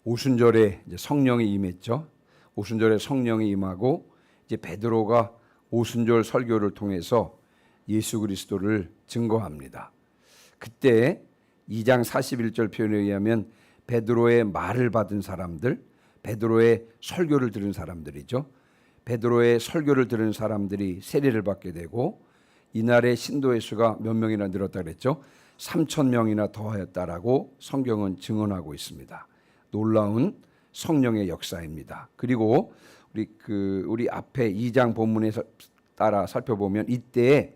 오순절에 이제 성령이 임했죠. 오순절에 성령이 임하고 이제 베드로가 오순절 설교를 통해서 예수 그리스도를 증거합니다. 그때 2장 41절 표현에 의하면 베드로의 말을 받은 사람들, 베드로의 설교를 들은 사람들이죠. 베드로의 설교를 들은 사람들이 세례를 받게 되고 이날의 신도의 수가 몇 명이나 늘었다 그랬죠? 3,000명이나 더하였다라고 성경은 증언하고 있습니다. 놀라운 성령의 역사입니다. 그리고 우리 앞에 2장 본문에서 따라 살펴보면 이때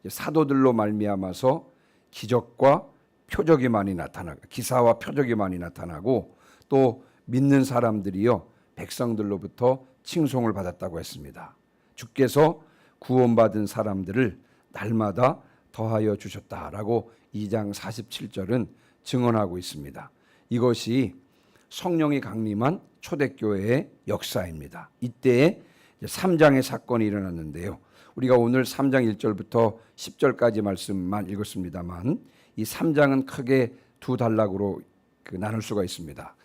사도들로 말미암아서 기적과 표적이 많이 나타나고 기사와 표적이 많이 나타나고 또 믿는 사람들이요 백성들로부터 칭송을 받았다고 했습니다. 주께서 구원받은 사람들을 날마다 더하여 주셨다라고 2장 47절은 증언하고 있습니다. 이것이 성령이 강림한 초대교회의 역사입니다. 이때에 3장의 사건이 일어났는데요. 우리가 오늘 3장 1절부터 10절까지 말씀만 읽었습니다만 이 3장은 크게 두 단락으로 나눌 수가 있습니다.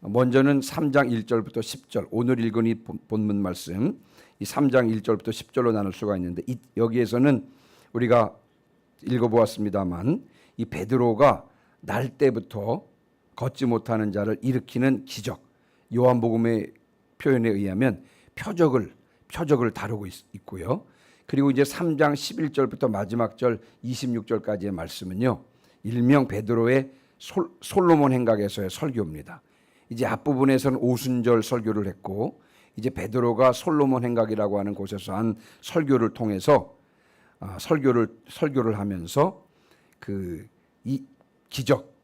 먼저는 3장 1절부터 10절, 오늘 읽은 이 본문 말씀 이 3장 1절부터 10절로 나눌 수가 있는데 여기에서는 우리가 읽어보았습니다만 이 베드로가 날 때부터 걷지 못하는 자를 일으키는 기적, 요한복음의 표현에 의하면 표적을 다루고 있고요. 그리고 이제 3장 11절부터 마지막 절 26절까지의 말씀은요. 일명 베드로의 솔로몬 행각에서의 설교입니다. 이제 앞부분에서는 오순절 설교를 했고 이제 베드로가 솔로몬 행각이라고 하는 곳에서 한 설교를 통해서 설교를 하면서 이 기적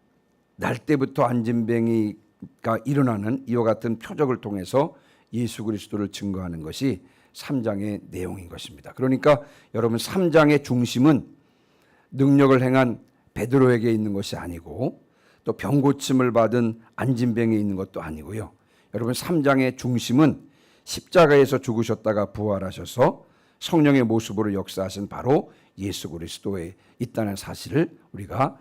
날 때부터 안진뱅이가 일어나는 이와 같은 표적을 통해서 예수 그리스도를 증거하는 것이 3장의 내용인 것입니다. 그러니까 여러분 3장의 중심은 능력을 행한 베드로에게 있는 것이 아니고 또 병고침을 받은 안진뱅이에 있는 것도 아니고요. 여러분 3장의 중심은 십자가에서 죽으셨다가 부활하셔서 성령의 모습으로 역사하신 바로 예수 그리스도에 있다는 사실을 우리가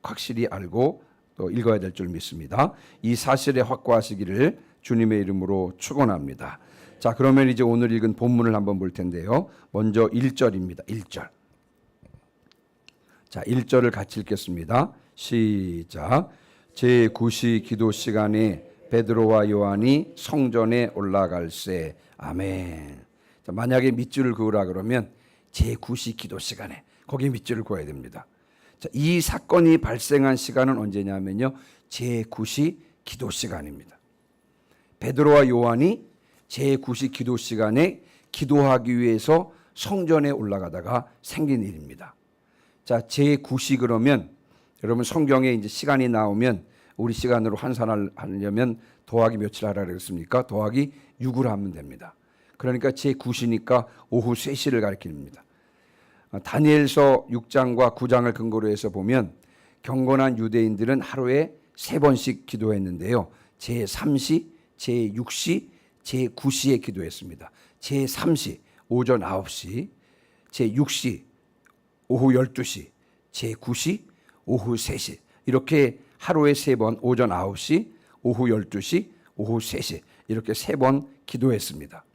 확실히 알고 또 읽어야 될 줄 믿습니다. 이 사실에 확고하시기를 주님의 이름으로 축원합니다. 자, 그러면 이제 오늘 읽은 본문을 한번 볼 텐데요. 먼저 1절입니다. 1절. 자, 1절을 같이 읽겠습니다. 시작. 제9시 기도 시간에 베드로와 요한이 성전에 올라갈새. 아멘. 자, 만약에 밑줄을 그으라 그러면 제9시 기도 시간에 거기에 밑줄을 그어야 됩니다. 자, 이 사건이 발생한 시간은 언제냐면요. 제9시 기도 시간입니다. 베드로와 요한이 제9시 기도 시간에 기도하기 위해서 성전에 올라가다가 생긴 일입니다. 자, 제9시 그러면 여러분 성경에 이제 시간이 나오면 우리 시간으로 환산을 하려면 더하기 며칠 하라 그랬습니까? 더하기 6을 하면 됩니다. 그러니까 제9시니까 오후 3시를 가리킵니다. 다니엘서 6장과 9장을 근거로 해서 보면 경건한 유대인들은 하루에 3번씩 기도했는데요. 제3시, 제6시, 제9시에 기도했습니다. 제3시 오전 9시, 제6시 오후 12시, 제9시 오후 3시 이렇게 하루에 3번 오전 9시, 오후 12시, 오후 3시 이렇게 3번 기도했습니다.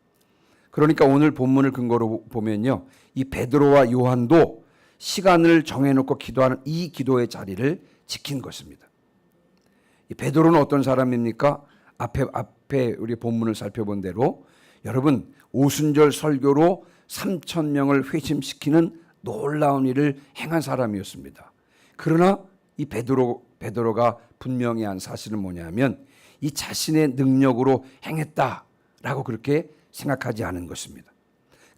그러니까 오늘 본문을 근거로 보면요. 이 베드로와 요한도 시간을 정해놓고 기도하는 이 기도의 자리를 지킨 것입니다. 이 베드로는 어떤 사람입니까? 앞에 우리 본문을 살펴본 대로 여러분 오순절 설교로 3,000명을 회심시키는 놀라운 일을 행한 사람이었습니다. 그러나 이 베드로가 분명히 한 사실은 뭐냐면 이 자신의 능력으로 행했다라고 그렇게 생각하지 않은 것입니다.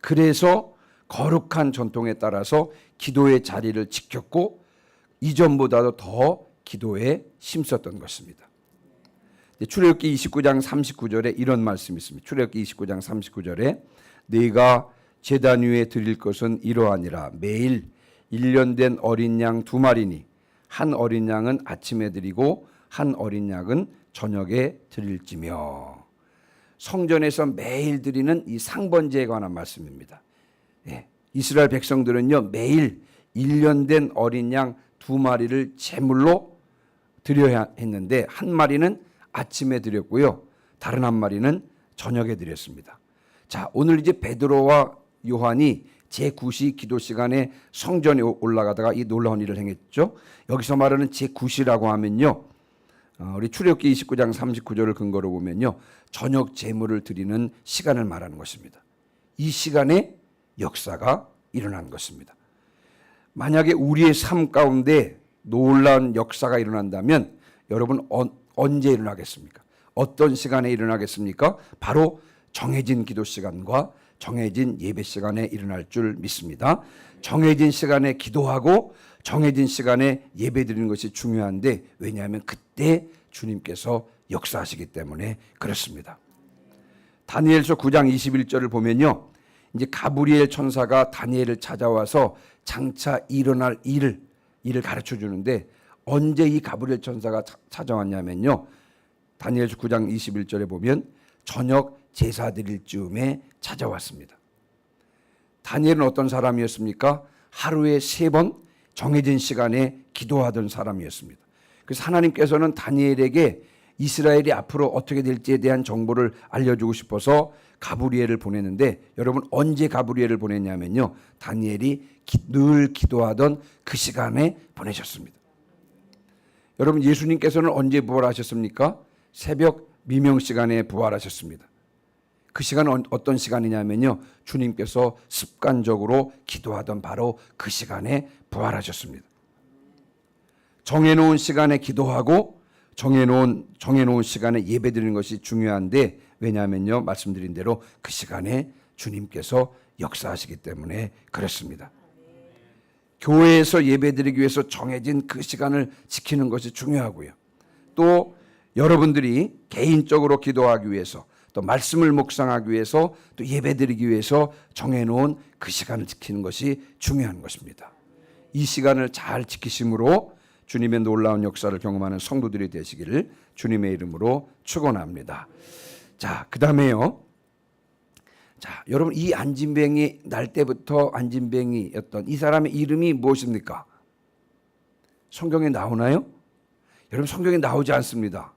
그래서 거룩한 전통에 따라서 기도의 자리를 지켰고 이전보다도 더 기도에 힘썼던 것입니다. 출애굽기 29장 39절에 이런 말씀이 있습니다. 출애굽기 29장 39절에 네가 제단 위에 드릴 것은 이러하니라. 매일 1년 된 어린 양 2마리니 한 어린 양은 아침에 드리고 한 어린 양은 저녁에 드릴지며. 성전에서 매일 드리는 이 상번제에 관한 말씀입니다. 예, 이스라엘 백성들은요 매일 1년 된 어린 양 2마리를 제물로 드려야 했는데 한 마리는 아침에 드렸고요. 다른 한 마리는 저녁에 드렸습니다. 자, 오늘 이제 베드로와 요한이 제9시 기도 시간에 성전에 올라가다가 이 놀라운 일을 행했죠. 여기서 말하는 제9시라고 하면요, 우리 출애굽기 29장 39절을 근거로 보면요, 저녁 제물을 드리는 시간을 말하는 것입니다. 이 시간에 역사가 일어난 것입니다. 만약에 우리의 삶 가운데 놀라운 역사가 일어난다면 여러분 언제 일어나겠습니까? 어떤 시간에 일어나겠습니까? 바로 정해진 기도 시간과 정해진 예배 시간에 일어날 줄 믿습니다. 정해진 시간에 기도하고 정해진 시간에 예배 드리는 것이 중요한데, 왜냐하면 그때 주님께서 역사하시기 때문에 그렇습니다. 다니엘서 9장 21절을 보면요, 이제 가브리엘 천사가 다니엘을 찾아와서 장차 일어날 일을 가르쳐 주는데, 언제 이 가브리엘 천사가 찾아왔냐면요, 다니엘서 9장 21절에 보면 저녁 제사 드릴 즈음에 찾아왔습니다. 다니엘은 어떤 사람이었습니까? 하루에 3번 정해진 시간에 기도하던 사람이었습니다. 그래서 하나님께서는 다니엘에게 이스라엘이 앞으로 어떻게 될지에 대한 정보를 알려주고 싶어서 가브리엘을 보냈는데, 여러분 언제 가브리엘을 보냈냐면요, 다니엘이 늘 기도하던 그 시간에 보내셨습니다. 여러분 예수님께서는 언제 부활하셨습니까? 새벽 미명 시간에 부활하셨습니다. 그 시간은 어떤 시간이냐면요, 주님께서 습관적으로 기도하던 바로 그 시간에 부활하셨습니다. 정해놓은 시간에 기도하고 정해놓은 시간에 예배드리는 것이 중요한데, 왜냐하면요, 말씀드린 대로 그 시간에 주님께서 역사하시기 때문에 그렇습니다. 교회에서 예배드리기 위해서 정해진 그 시간을 지키는 것이 중요하고요. 또 여러분들이 개인적으로 기도하기 위해서, 또 말씀을 묵상하기 위해서, 또 예배드리기 위해서 정해놓은 그 시간을 지키는 것이 중요한 것입니다. 이 시간을 잘 지키심으로 주님의 놀라운 역사를 경험하는 성도들이 되시기를 주님의 이름으로 축원합니다. 자, 그다음에요. 자, 여러분 이 안진뱅이 날 때부터 안진뱅이였던 이 사람의 이름이 무엇입니까? 성경에 나오나요? 여러분 성경에 나오지 않습니다.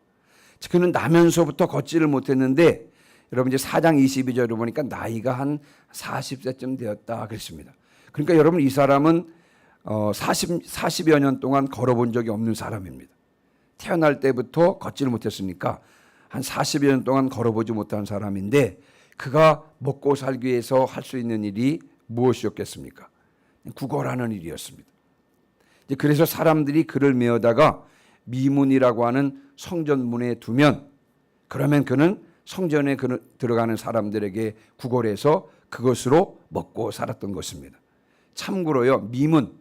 그는 나면서부터 걷지를 못했는데, 여러분 이제 4장 22절을 보니까 나이가 한 40세쯤 되었다 그랬습니다. 그러니까 여러분 이 사람은 40여 년 동안 걸어본 적이 없는 사람입니다. 태어날 때부터 걷지를 못했으니까 한 40여 년 동안 걸어보지 못한 사람인데, 그가 먹고 살기 위해서 할 수 있는 일이 무엇이었겠습니까? 구걸하는 일이었습니다. 그래서 사람들이 그를 메어다가 미문이라고 하는 성전문에 두면, 그러면 그는 성전에 들어가는 사람들에게 구걸해서 그것으로 먹고 살았던 것입니다. 참고로요, 미문,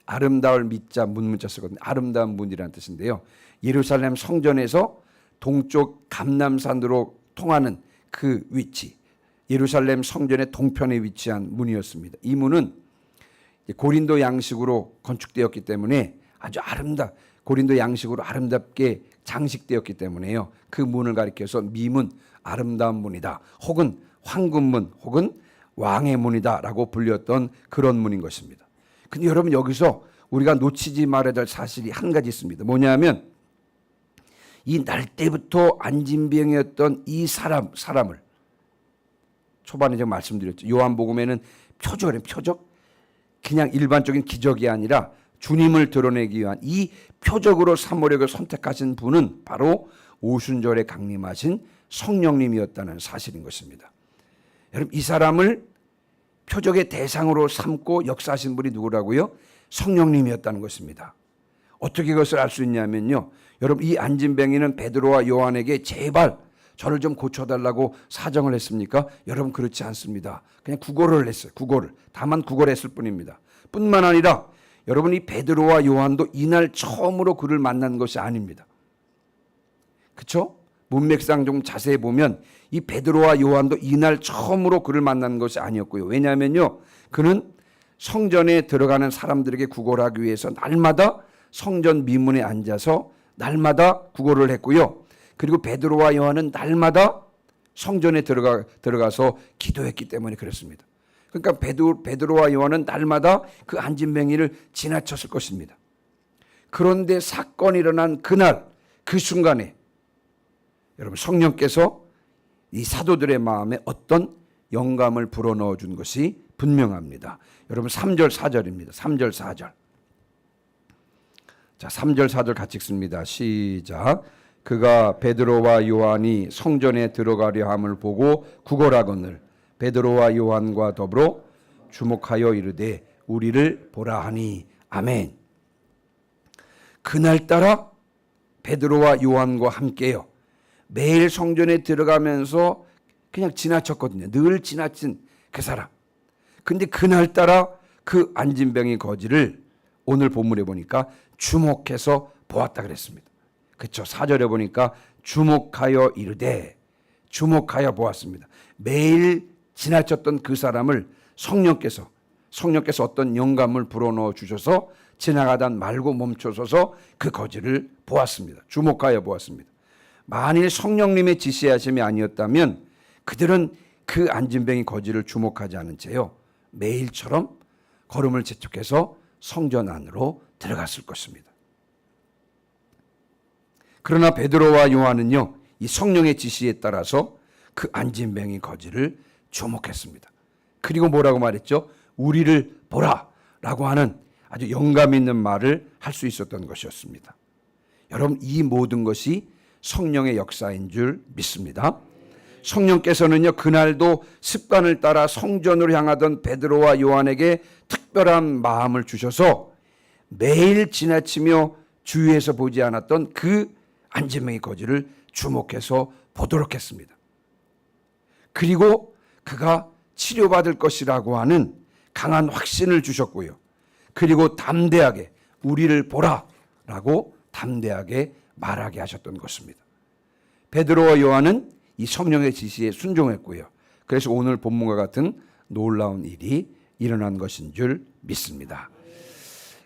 아름다울 미자 문문자 쓰거든요. 아름다운 문이라는 뜻인데요, 예루살렘 성전에서 동쪽 감람산으로 통하는 그 위치, 예루살렘 성전의 동편에 위치한 문이었습니다. 이 문은 고린도 양식으로 건축되었기 때문에 아주 고린도 양식으로 아름답게 장식되었기 때문에요, 그 문을 가리켜서 미문, 아름다운 문이다, 혹은 황금문, 혹은 왕의 문이다 라고 불렸던 그런 문인 것입니다. 근데 여러분 여기서 우리가 놓치지 말아야 될 사실이 한 가지 있습니다. 뭐냐면 이 날 때부터 안진병이었던 이 사람을 초반에 제가 말씀드렸죠. 요한복음에는 표적, 그냥 일반적인 기적이 아니라 주님을 드러내기 위한 이 표적으로 삼으려고 선택하신 분은 바로 오순절에 강림하신 성령님이었다는 사실인 것입니다. 여러분 이 사람을 표적의 대상으로 삼고 역사하신 분이 누구라고요? 성령님이었다는 것입니다. 어떻게 그것을 알 수 있냐면요, 여러분 이 안진뱅이는 베드로와 요한에게 제발 저를 좀 고쳐달라고 사정을 했습니까? 여러분 그렇지 않습니다. 그냥 구걸을 했어요. 다만 구걸했을 뿐입니다. 뿐만 아니라 여러분 이 베드로와 요한도 이날 처음으로 그를 만난 것이 아닙니다. 그렇죠? 문맥상 좀 자세히 보면 이 베드로와 요한도 이날 처음으로 그를 만난 것이 아니었고요. 왜냐하면요, 그는 성전에 들어가는 사람들에게 구걸하기 위해서 날마다 성전 미문에 앉아서 날마다 구걸을 했고요. 그리고 베드로와 요한은 날마다 성전에 들어가서 기도했기 때문에 그렇습니다. 그러니까 베드로와 요한은 날마다 그 안진뱅이를 지나쳤을 것입니다. 그런데 사건이 일어난 그날, 그 순간에 여러분 성령께서 이 사도들의 마음에 어떤 영감을 불어넣어 준 것이 분명합니다. 여러분 3절 4절입니다. 3절 4절. 자, 3절 4절 같이 읽습니다. 시작. 그가 베드로와 요한이 성전에 들어가려 함을 보고 구걸하거늘 베드로와 요한과 더불어 주목하여 이르되 우리를 보라 하니. 아멘. 그날따라 베드로와 요한과 함께요. 매일 성전에 들어가면서 그냥 지나쳤거든요. 늘 지나친 그 사람. 근데 그날따라 그 안진병의 거지를 오늘 본문에 보니까 주목해서 보았다 그랬습니다. 그렇죠. 4절에 보니까 주목하여 이르되, 주목하여 보았습니다. 매일 지나쳤던 그 사람을 성령께서 어떤 영감을 불어넣어 주셔서 지나가다 말고 멈춰서서 그 거지를 보았습니다. 주목하여 보았습니다. 만일 성령님의 지시하심이 아니었다면 그들은 그 안진병의 거지를 주목하지 않은 채요, 매일처럼 걸음을 재촉해서 성전 안으로 들어갔을 것입니다. 그러나 베드로와 요한은요, 이 성령의 지시에 따라서 그 안진병의 거지를 주목했습니다. 그리고 뭐라고 말했죠? 우리를 보라라고 하는 아주 영감 있는 말을 할 수 있었던 것이었습니다. 여러분, 이 모든 것이 성령의 역사인 줄 믿습니다. 성령께서는요, 그날도 습관을 따라 성전으로 향하던 베드로와 요한에게 특별한 마음을 주셔서 매일 지나치며 주위에서 보지 않았던 그 안진병의 거지를 주목해서 보도록 했습니다. 그리고 그가 치료받을 것이라고 하는 강한 확신을 주셨고요. 그리고 담대하게 우리를 보라라고 담대하게 말하게 하셨던 것입니다. 베드로와 요한은 이 성령의 지시에 순종했고요. 그래서 오늘 본문과 같은 놀라운 일이 일어난 것인 줄 믿습니다.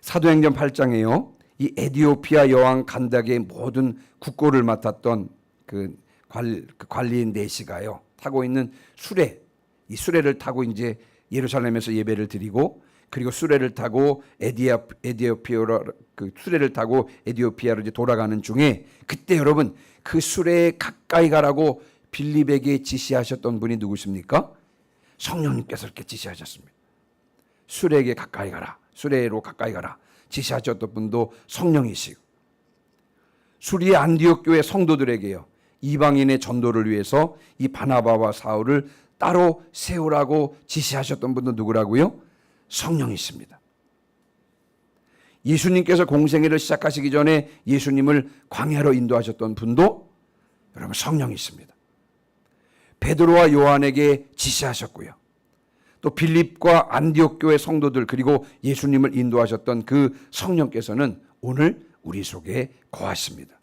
사도행전 8장에요. 이 에디오피아 여왕 간닥의 모든 국고를 맡았던 그 관리인 네시가요, 타고 있는 수레, 이 수레를 타고 이제 예루살렘에서 예배를 드리고, 그리고 수레를 타고 에디오피아로 그 수레를 타고 에디오피아로 이제 돌아가는 중에, 그때 여러분 그 수레에 가까이 가라고 빌립에게 지시하셨던 분이 누구십니까? 성령님께서 이렇게 지시하셨습니다. 수레에게 가까이 가라, 수레로 가까이 가라 지시하셨던 분도 성령이시고, 수리의 안디옥 교회 성도들에게요, 이방인의 전도를 위해서 이 바나바와 사울을 따로 세우라고 지시하셨던 분도 누구라고요? 성령이십니다. 예수님께서 공생애를 시작하시기 전에 예수님을 광야로 인도하셨던 분도 여러분 성령이십니다. 베드로와 요한에게 지시하셨고요. 또 빌립과 안디옥 교회 성도들, 그리고 예수님을 인도하셨던 그 성령께서는 오늘 우리 속에 거하십니다.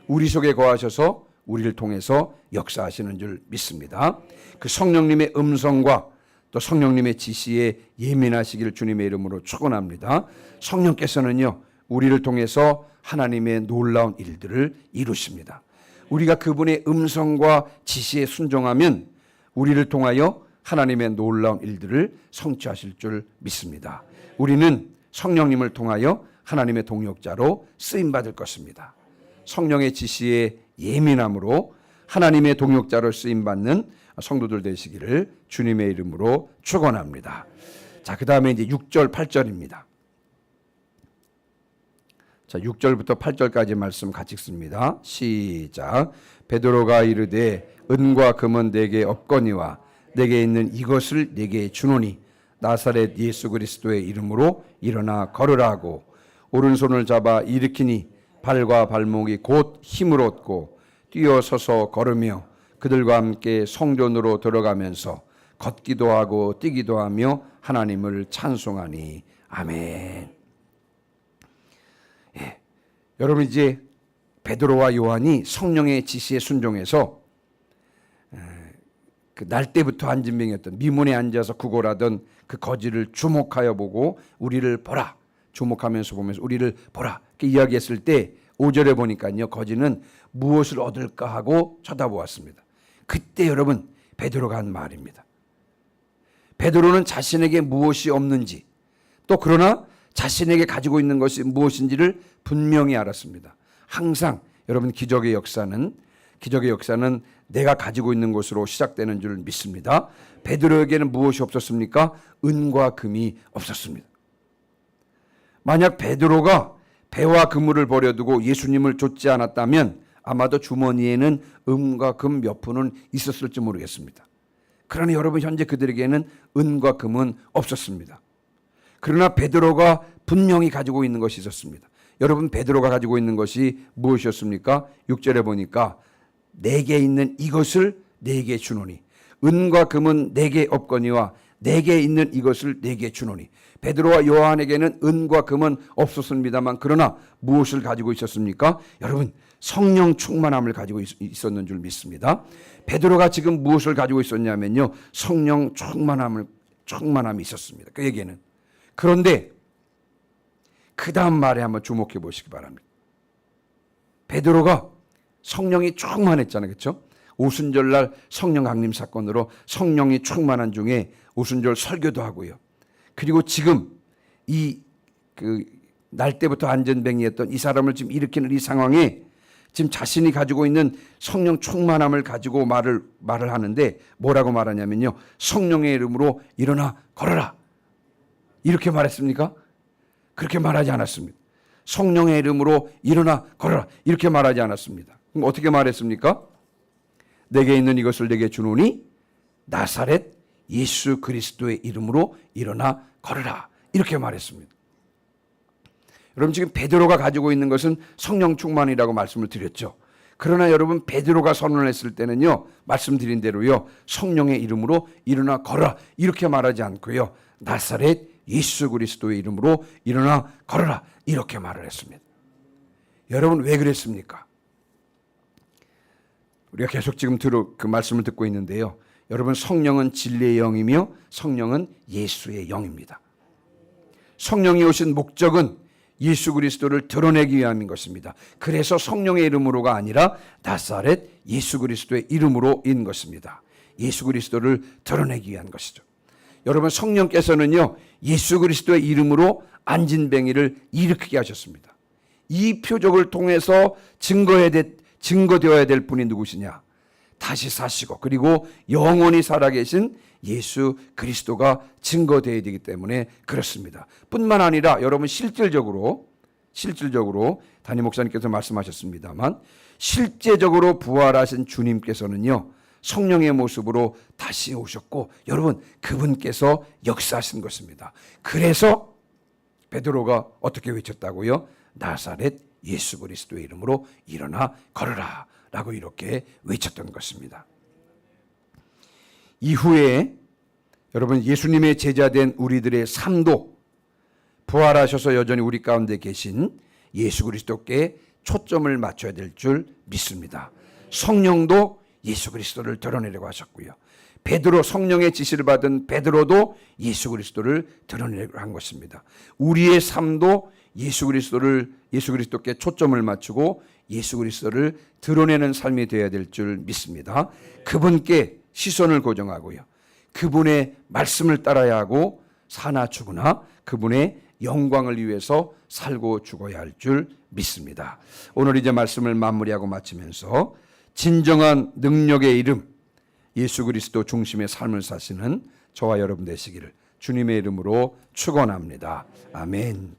우리 속에 거하셔서 우리를 통해서 역사하시는 줄 믿습니다. 그 성령님의 음성과 또 성령님의 지시에 예민하시기를 주님의 이름으로 축원합니다. 성령께서는요, 우리를 통해서 하나님의 놀라운 일들을 이루십니다. 우리가 그분의 음성과 지시에 순종하면 우리를 통하여 하나님의 놀라운 일들을 성취하실 줄 믿습니다. 우리는 성령님을 통하여 하나님의 동역자로 쓰임받을 것입니다. 성령의 지시에 예민함으로 하나님의 동역자로 쓰임받는 성도들 되시기를 주님의 이름으로 축원합니다. 자, 그 다음에 이제 6절 8절입니다. 자, 6절부터 8절까지 말씀 같이 읽습니다. 시작. 베드로가 이르되 은과 금은 내게 없거니와 내게 있는 이것을 내게 주노니 나사렛 예수 그리스도의 이름으로 일어나 걸으라 하고 오른손을 잡아 일으키니 발과 발목이 곧 힘을 얻고 뛰어서서 걸으며 그들과 함께 성전으로 들어가면서 걷기도 하고 뛰기도 하며 하나님을 찬송하니. 아멘. 예. 여러분, 이제 베드로와 요한이 성령의 지시에 순종해서 그 날 때부터 안진병이었던, 미문에 앉아서 구걸하던 그 거지를 주목하여 보고 우리를 보라, 주목하면서 보면서 우리를 보라 이렇게 이야기했을 때 5절에 보니까요, 거지는 무엇을 얻을까 하고 쳐다보았습니다. 그때 여러분 베드로가 한 말입니다. 베드로는 자신에게 무엇이 없는지, 또 그러나 자신에게 가지고 있는 것이 무엇인지를 분명히 알았습니다. 항상 여러분 기적의 역사는 기적의 역사는 내가 가지고 있는 것으로 시작되는 줄 믿습니다. 베드로에게는 무엇이 없었습니까? 은과 금이 없었습니다. 만약 베드로가 배와 그물을 버려두고 예수님을 좇지 않았다면 아마도 주머니에는 은과 금 몇 푼은 있었을지 모르겠습니다. 그러나 여러분, 현재 그들에게는 은과 금은 없었습니다. 그러나 베드로가 분명히 가지고 있는 것이 있었습니다. 여러분, 베드로가 가지고 있는 것이 무엇이었습니까? 6절에 보니까 내게 있는 이것을 내게 주노니, 은과 금은 내게 없거니와 내게 있는 이것을 내게 주노니. 베드로와 요한에게는 은과 금은 없었습니다만 그러나 무엇을 가지고 있었습니까? 여러분, 성령 충만함을 가지고 있었는 줄 믿습니다. 베드로가 지금 무엇을 가지고 있었냐면요, 성령 충만함이 있었습니다. 그에게는. 그런데 그 다음 말에 한번 주목해 보시기 바랍니다. 베드로가 성령이 충만했잖아요, 그렇죠? 오순절날 성령 강림 사건으로 성령이 충만한 중에 오순절 설교도 하고요. 그리고 지금 날 때부터 안전뱅이였던 이 사람을 지금 일으키는 이 상황에 지금 자신이 가지고 있는 성령 충만함을 가지고 말을 하는데 뭐라고 말하냐면요, 성령의 이름으로 일어나 걸어라, 이렇게 말했습니까? 그렇게 말하지 않았습니다. 성령의 이름으로 일어나 걸어라, 이렇게 말하지 않았습니다. 그럼 어떻게 말했습니까? 내게 있는 이것을 내게 주노니 나사렛 예수 그리스도의 이름으로 일어나 걸어라, 이렇게 말했습니다. 여러분, 지금 베드로가 가지고 있는 것은 성령 충만이라고 말씀을 드렸죠. 그러나 여러분, 베드로가 선언을 했을 때는요, 말씀드린 대로요, 성령의 이름으로 일어나 걸어라, 이렇게 말하지 않고요, 나사렛 예수 그리스도의 이름으로 일어나 걸어라, 이렇게 말을 했습니다. 여러분, 왜 그랬습니까? 우리가 계속 지금 그 말씀을 듣고 있는데요, 여러분, 성령은 진리의 영이며 성령은 예수의 영입니다. 성령이 오신 목적은 예수 그리스도를 드러내기 위함인 것입니다. 그래서 성령의 이름으로가 아니라 나사렛 예수 그리스도의 이름으로인 것입니다. 예수 그리스도를 드러내기 위한 것이죠. 여러분, 성령께서는요, 예수 그리스도의 이름으로 안진뱅이를 일으키게 하셨습니다. 이 표적을 통해서 증거되어야 될 분이 누구시냐? 다시 사시고 그리고 영원히 살아계신 예수 그리스도가 증거되어야 되기 때문에 그렇습니다. 뿐만 아니라 여러분, 실질적으로 담임 목사님께서 말씀하셨습니다만 실제적으로 부활하신 주님께서는요, 성령의 모습으로 다시 오셨고 여러분, 그분께서 역사하신 것입니다. 그래서 베드로가 어떻게 외쳤다고요? 나사렛 예수 그리스도의 이름으로 일어나 걸어라 라고 이렇게 외쳤던 것입니다. 이후에 여러분, 예수님의 제자된 우리들의 삶도 부활하셔서 여전히 우리 가운데 계신 예수 그리스도께 초점을 맞춰야 될 줄 믿습니다. 성령도 예수 그리스도를 드러내려고 하셨고요, 베드로, 성령의 지시를 받은 베드로도 예수 그리스도를 드러내려고 한 것입니다. 우리의 삶도 예수 그리스도께 초점을 맞추고 예수 그리스도를 드러내는 삶이 되어야 될 줄 믿습니다. 그분께 시선을 고정하고요, 그분의 말씀을 따라야 하고 사나 죽으나 그분의 영광을 위해서 살고 죽어야 할 줄 믿습니다. 오늘 이제 말씀을 마무리하고 마치면서 진정한 능력의 이름 예수 그리스도 중심의 삶을 사시는 저와 여러분 되시기를 주님의 이름으로 축원합니다. 아멘.